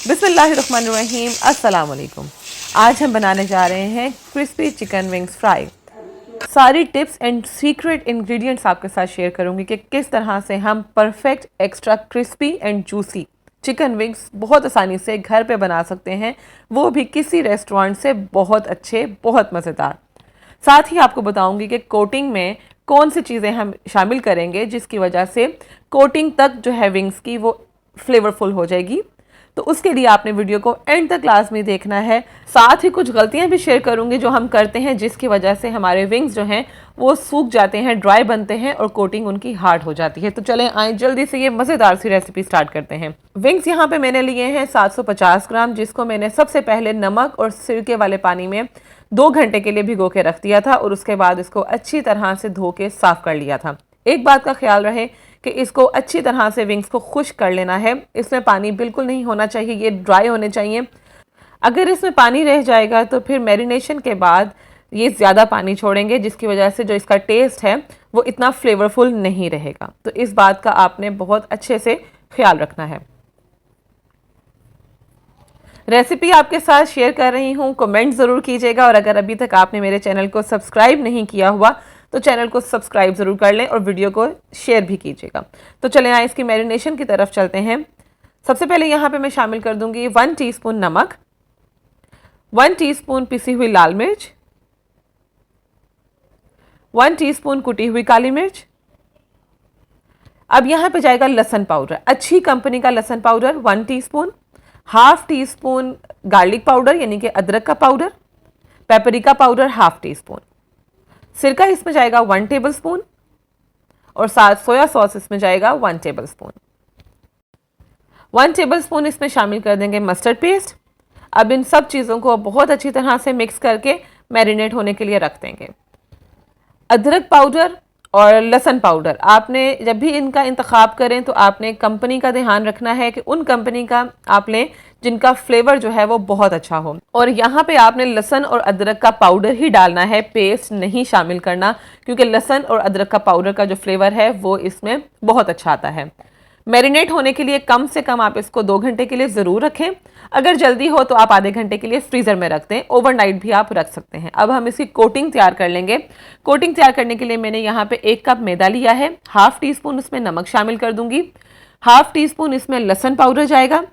बिस्मिल्लाहिर्रहमानिर्रहीम, अस्सलाम वालेकुम। आज हम बनाने जा रहे हैं क्रिस्पी चिकन विंग्स फ्राई। सारी टिप्स एंड सीक्रेट इंग्रेडिएंट्स आपके साथ शेयर करूंगी कि किस तरह से हम perfect extra crispy and juicy chicken wings बहुत आसानी से घर पे बना सकते हैं, वो भी किसी रेस्टोरेंट से बहुत अच्छे, बहुत मज़ेदार। साथ ही आपको बताऊंगी कि कोटिंग में कौन सी चीज़ें हम शामिल करेंगे जिसकी वजह से कोटिंग तक जो है विंग्स की वो फ्लेवरफुल हो जाएगी। तो उसके लिए आपने वीडियो को एंड तक क्लास में देखना है। साथ ही कुछ गलतियां भी शेयर करूंगी जो हम करते हैं जिसकी वजह से हमारे विंग्स जो हैं वो सूख जाते हैं, ड्राई बनते हैं और कोटिंग उनकी हार्ड हो जाती है। तो चलें आए जल्दी से ये मज़ेदार सी रेसिपी स्टार्ट करते हैं। विंग्स यहाँ पे मैंने लिए हैं 750 ग्राम, जिसको मैंने सबसे पहले नमक और सिरके वाले पानी में 2 घंटे के लिए भिगो के रख दिया था और उसके बाद इसको अच्छी तरह से धो के साफ़ कर लिया था। एक बात का ख्याल रहे कि इसको अच्छी तरह से विंग्स को खुश्क कर लेना है। इसमें पानी बिल्कुल नहीं होना चाहिए, ये ड्राई होने चाहिए। अगर इसमें पानी रह जाएगा तो फिर मैरिनेशन के बाद ये ज़्यादा पानी छोड़ेंगे, जिसकी वजह से जो इसका टेस्ट है वो इतना फ्लेवरफुल नहीं रहेगा। तो इस बात का आपने बहुत अच्छे से ख्याल रखना है। रेसिपी आपके साथ शेयर कर रही हूँ, कमेंट ज़रूर कीजिएगा और अगर अभी तक आपने मेरे चैनल को सब्सक्राइब नहीं किया हुआ तो चैनल को सब्सक्राइब ज़रूर कर लें और वीडियो को शेयर भी कीजिएगा। तो चलें आए इसकी मैरिनेशन की तरफ चलते हैं। सबसे पहले यहाँ पे मैं शामिल कर दूंगी 1 टीस्पून नमक, 1 टीस्पून पिसी हुई लाल मिर्च, 1 टीस्पून कुटी हुई काली मिर्च। अब यहाँ पे जाएगा लहसुन पाउडर, अच्छी कंपनी का लहसुन powder 1 teaspoon, half tea spoon garlic powder यानी कि अदरक का powder, paprika powder half tea spoon, सिरका इसमें जाएगा 1 टेबलस्पून और साथ सोया सॉस इसमें जाएगा 1 टेबलस्पून। 1 टेबलस्पून इसमें शामिल कर देंगे मस्टर्ड पेस्ट। अब इन सब चीज़ों को बहुत अच्छी तरह से मिक्स करके मैरिनेट होने के लिए रख देंगे। अदरक पाउडर और लहसुन पाउडर आपने जब भी इनका इंतखाब करें तो आपने कंपनी का ध्यान रखना है कि उन कंपनी का आप लें जिनका फ्लेवर जो है वो बहुत अच्छा हो। और यहाँ पे आपने लहसुन और अदरक का पाउडर ही डालना है, पेस्ट नहीं शामिल करना, क्योंकि लहसुन और अदरक का पाउडर का जो फ्लेवर है वो इसमें बहुत अच्छा आता है। मैरिनेट होने के लिए कम से कम आप इसको 2 घंटे के लिए ज़रूर रखें। अगर जल्दी हो तो आप आधे घंटे के लिए फ्रीज़र में रख दें, ओवरनाइट भी आप रख सकते हैं। अब हम इसकी कोटिंग तैयार कर लेंगे। कोटिंग तैयार करने के लिए मैंने यहाँ पे 1 कप मैदा लिया है, हाफ टी स्पून इसमें नमक शामिल कर दूंगी, हाफ टी स्पून इसमें लहसुन पाउडर जाएगा,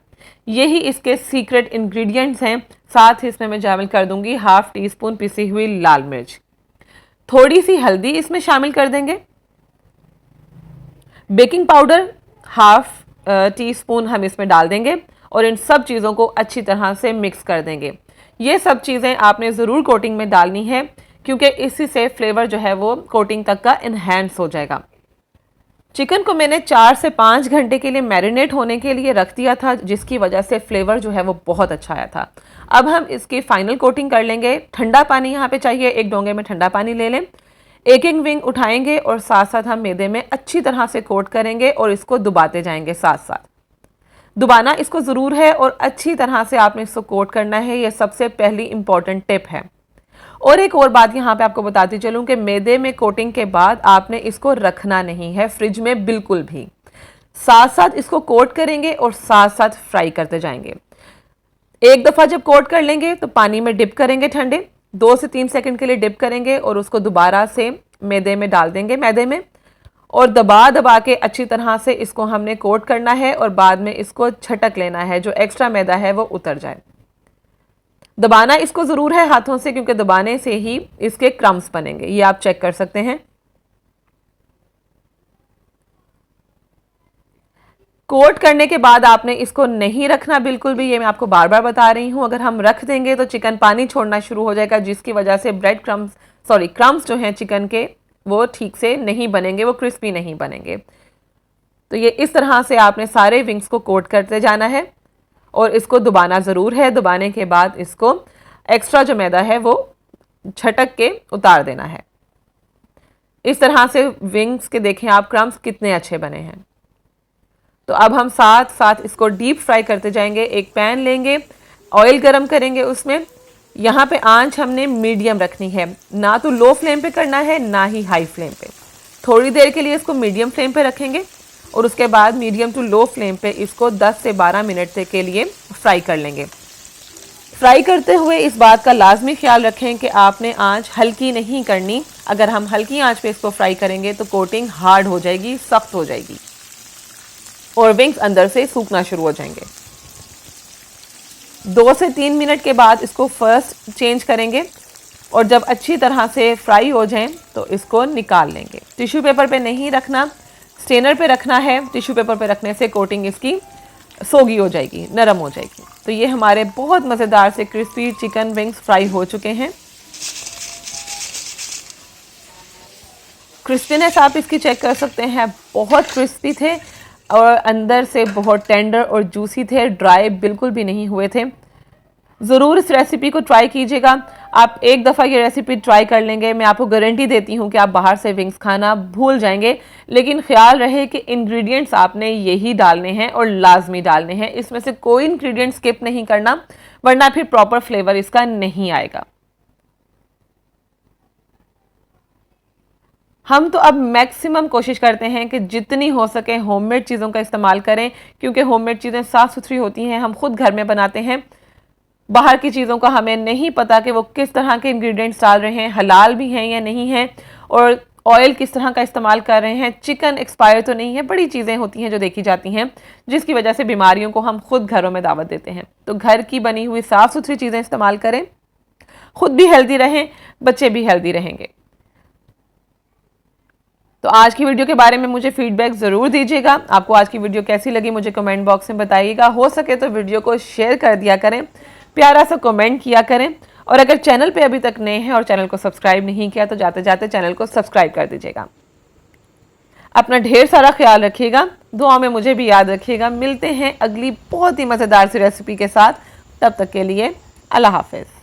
यही इसके सीक्रेट इंग्रेडिएंट्स हैं। साथ ही इसमें मैं शामिल कर दूंगी हाफ टी स्पून पिसी हुई लाल मिर्च, थोड़ी सी हल्दी इसमें शामिल कर देंगे, baking powder half tea spoon हम इसमें डाल देंगे और इन सब चीज़ों को अच्छी तरह से मिक्स कर देंगे। ये सब चीज़ें आपने ज़रूर कोटिंग में डालनी है क्योंकि इसी से फ्लेवर जो है वो कोटिंग तक का इन्हेंस हो जाएगा। चिकन को मैंने 4 से 5 घंटे के लिए मैरिनेट होने के लिए रख दिया था, जिसकी वजह से फ्लेवर जो है वो बहुत अच्छा आया था। अब हम इसकी फाइनल कोटिंग कर लेंगे। ठंडा पानी यहाँ पे चाहिए, एक डोंगे में ठंडा पानी ले लें, एक विंग उठाएंगे और साथ साथ हम मैदे में अच्छी तरह से कोट करेंगे और इसको दबाते जाएंगे। साथ साथ दबाना इसको ज़रूर है और अच्छी तरह से आपने इसको कोट करना है, ये सबसे पहली इंपॉर्टेंट टिप है। और एक और बात यहाँ पे आपको बताती चलूँ कि मैदे में कोटिंग के बाद आपने इसको रखना नहीं है फ्रिज में बिल्कुल भी, साथ साथ इसको कोट करेंगे और साथ साथ फ्राई करते जाएंगे। एक दफ़ा जब कोट कर लेंगे तो पानी में डिप करेंगे, ठंडे 2 से 3 सेकंड के लिए डिप करेंगे और उसको दोबारा से मैदे में डाल देंगे, मैदे में, और दबा दबा के अच्छी तरह से इसको हमने कोट करना है और बाद में इसको छटक लेना है, जो एक्स्ट्रा मैदा है वो उतर जाए। दबाना इसको ज़रूर है हाथों से, क्योंकि दबाने से ही इसके क्रम्स बनेंगे, ये आप चेक कर सकते हैं। कोट करने के बाद आपने इसको नहीं रखना बिल्कुल भी, ये मैं आपको बार बार बता रही हूँ। अगर हम रख देंगे तो चिकन पानी छोड़ना शुरू हो जाएगा, जिसकी वजह से क्रम्स जो हैं चिकन के वो ठीक से नहीं बनेंगे, वो क्रिस्पी नहीं बनेंगे। तो ये इस तरह से आपने सारे विंग्स को कोट करते जाना है और इसको दबाना ज़रूर है। दबाने के बाद इसको एक्स्ट्रा जो मैदा है वो झटक के उतार देना है। इस तरह से विंग्स के देखें आप क्रम्स कितने अच्छे बने हैं। तो अब हम साथ साथ इसको डीप फ्राई करते जाएंगे। एक पैन लेंगे, ऑयल गरम करेंगे, उसमें यहाँ पे आंच हमने मीडियम रखनी है, ना तो लो फ्लेम पे करना है ना ही हाई फ्लेम पे। थोड़ी देर के लिए इसको मीडियम फ्लेम पे रखेंगे और उसके बाद मीडियम टू लो फ्लेम पे इसको 10 से 12 मिनट के लिए फ्राई कर लेंगे। फ्राई करते हुए इस बात का लाजमी ख्याल रखें कि आपने आंच हल्की नहीं करनी। अगर हम हल्की आंच पे इसको फ्राई करेंगे तो कोटिंग हार्ड हो जाएगी, सख्त हो जाएगी और विंग्स अंदर से सूखना शुरू हो जाएंगे। 2 से 3 मिनट के बाद इसको फर्स्ट चेंज करेंगे और जब अच्छी तरह से फ्राई हो जाएं तो इसको निकाल लेंगे। टिश्यू पेपर पे नहीं रखना, स्ट्रेनर पे रखना है। टिश्यू पेपर पे रखने से कोटिंग इसकी सोगी हो जाएगी, नरम हो जाएगी। तो ये हमारे बहुत मज़ेदार से क्रिस्पी चिकन विंग्स फ्राई हो चुके हैं। क्रिस्पीनेस आप इसकी चेक कर सकते हैं, बहुत क्रिस्पी थे और अंदर से बहुत टेंडर और जूसी थे, ड्राई बिल्कुल भी नहीं हुए थे। ज़रूर इस रेसिपी को ट्राई कीजिएगा। आप एक दफ़ा ये रेसिपी ट्राई कर लेंगे, मैं आपको गारंटी देती हूँ कि आप बाहर से विंग्स खाना भूल जाएंगे। लेकिन ख्याल रहे कि इंग्रेडिएंट्स आपने यही डालने हैं और लाजमी डालने हैं, इसमें से कोई इंग्रेडिएंट स्किप नहीं करना, वरना फिर प्रॉपर फ्लेवर इसका नहीं आएगा। हम तो अब मैक्सिमम कोशिश करते हैं कि जितनी हो सके होममेड चीज़ों का इस्तेमाल करें, क्योंकि होममेड चीज़ें साफ़ सुथरी होती हैं, हम खुद घर में बनाते हैं। बाहर की चीज़ों का हमें नहीं पता कि वो किस तरह के इंग्रेडिएंट्स डाल रहे हैं, हलाल भी हैं या नहीं हैं, और ऑयल किस तरह का इस्तेमाल कर रहे हैं, चिकन एक्सपायर तो नहीं है। बड़ी चीज़ें होती हैं जो देखी जाती हैं, जिसकी वजह से बीमारियों को हम खुद घरों में दावत देते हैं। तो घर की बनी हुई साफ़ सुथरी चीज़ें इस्तेमाल करें, खुद भी हेल्दी रहें, बच्चे भी हेल्दी रहेंगे। तो आज की वीडियो के बारे में मुझे फीडबैक ज़रूर दीजिएगा। आपको आज की वीडियो कैसी लगी मुझे कमेंट बॉक्स में बताइएगा। हो सके तो वीडियो को शेयर कर दिया करें, प्यारा सा कमेंट किया करें, और अगर चैनल पे अभी तक नए हैं और चैनल को सब्सक्राइब नहीं किया तो जाते जाते चैनल को सब्सक्राइब कर दीजिएगा। अपना ढेर सारा ख्याल रखिएगा, दुआ में मुझे भी याद रखिएगा। मिलते हैं अगली बहुत ही मज़ेदार सी रेसिपी के साथ, तब तक के लिए अल्लाह हाफिज़।